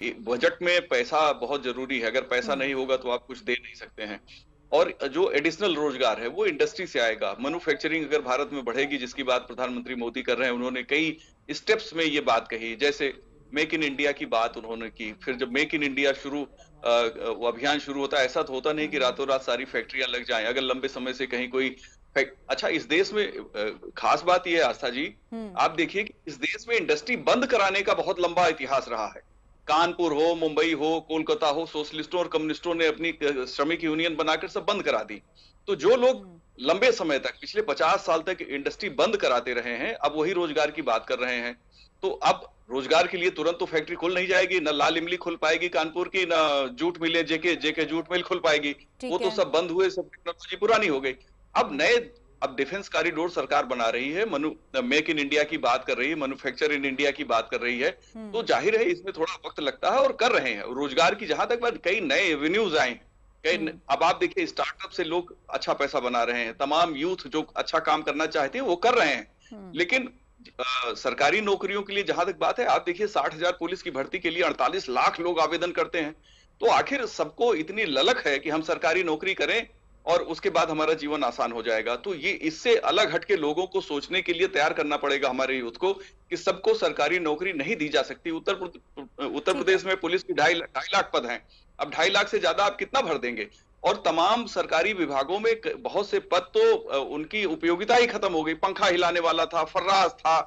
Budget में पैसा बहुत जरूरी है। अगर पैसा हम्म। नहीं होगा तो आप कुछ दे नहीं सकते हैं। और जो एडिशनल रोजगार है वो इंडस्ट्री से आएगा। मैन्युफैक्चरिंग अगर भारत में बढ़ेगी, जिसकी बात प्रधानमंत्री मोदी कर रहे हैं, उन्होंने कई स्टेप्स में ये बात कही, जैसे मेक इन इंडिया की बात उन्होंने की। फिर जब मेक इन इंडिया वो अभियान शुरू होता है, ऐसा तो होता नहीं कि हम्म। रातों रात सारी फैक्ट्रियां लग जाएं। अगर लंबे समय से कहीं कोई अच्छा, इस देश में खास बात यह है आस्था जी, हम्म। आप देखिए कि इस देश में इंडस्ट्री बंद कराने का बहुत लंबा इतिहास रहा है। कानपुर हो, मुंबई हो, कोलकाता हो, सोशलिस्टों और कम्युनिस्टों ने अपनी श्रमिक यूनियन बनाकर सब बंद करा दी। तो जो लोग हम्म। लंबे समय तक, पिछले 50 साल तक इंडस्ट्री बंद कराते रहे हैं, अब वही रोजगार की बात कर रहे हैं। तो अब रोजगार के लिए तुरंत तो फैक्ट्री खुल नहीं जाएगी, ना लाल इमली खुल पाएगी कानपुर की, ना जूट मिले, जेके जेके जूट मिल खुल पाएगी। वो ठीक तो है। सब बंद हुए, सब टेक्नोलॉजी पुरानी हो गई। अब हम्म। नए, अब डिफेंस कॉरिडोर सरकार बना रही है, मेक इन इंडिया की बात कर रही है, मैन्युफैक्चर इन इंडिया की बात कर रही है। तो हम्म। जाहिर है इसमें थोड़ा वक्त लगता है, और कर रहे हैं रोजगार की। जहां तक बात, कई नए एवेन्यूज आए हैं, हम्म। अब आप देखिए स्टार्टअप से लोग अच्छा पैसा बना रहे हैं। तमाम यूथ जो अच्छा काम करना चाहते हैं वो कर रहे हैं। हम्म। लेकिन सरकारी नौकरियों के लिए जहां तक बात है, आप देखिए 60,000 पुलिस की भर्ती के लिए 48 लाख लोग आवेदन करते हैं। तो आखिर सबको इतनी ललक है कि हम सरकारी नौकरी करें और उसके बाद हमारा जीवन आसान हो जाएगा। तो ये, इससे अलग हटके लोगों को सोचने के लिए तैयार करना पड़ेगा हमारे यूथ को, कि सबको सरकारी नौकरी नहीं दी जा सकती। उत्तर ठीक है। प्रदेश में पुलिस की ढाई ढाई लाख पद हैं। अब 2.5 लाख से ज्यादा आप कितना भर देंगे? और तमाम सरकारी विभागों में बहुत से पद तो उनकी उपयोगिता ही खत्म हो गई। पंखा हिलाने वाला था, फर्राज था,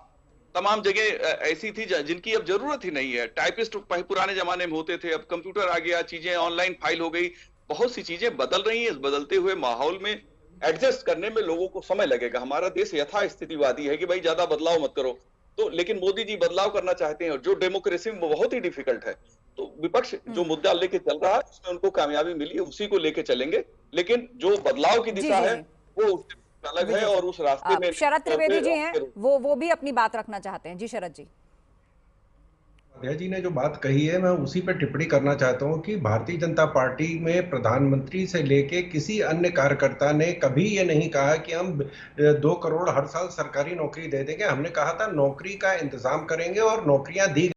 तमाम जगह ऐसी थी जिनकी अब जरूरत ही नहीं है। टाइपिस्ट पुराने जमाने में होते थे, अब कंप्यूटर आ गया, चीजें ऑनलाइन फाइल हो गई। बहुत सी चीजें बदल रही हैं। इस बदलते हुए माहौल में एडजस्ट करने में लोगों को समय लगेगा। हमारा देश यथा स्थितिवादी है कि भाई ज्यादा बदलाव मत करो। तो लेकिन मोदी जी बदलाव करना चाहते हैं, और जो डेमोक्रेसी में वो बहुत ही डिफिकल्ट है। तो विपक्ष जो हम्म। मुद्दा लेके चल रहा है, उसमें उनको कामयाबी मिली है, उसी को लेके चलेंगे। लेकिन जो बदलाव की जी दिशा जी है जी। वो उससे अलग है, विजय जी, और उस रास्ते में शरद तौर त्रिवेदी पे जी हैं, आपके। वो भी अपनी बात रखना चाहते हैं। जी शरद जी। अध्यक्ष जी ने जो बात कही है, मैं उसी पर टिप्पणी करना चाहता हूं कि भारतीय जनता पार्टी में प्रधानमंत्री से लेके किसी अन्य कार्यकर्ता ने कभी ये नहीं कहा कि हम 2 करोड़ हर साल सरकारी नौकरी दे देंगे। हमने कहा था नौकरी का इंतजाम करेंगे और नौकरियां दी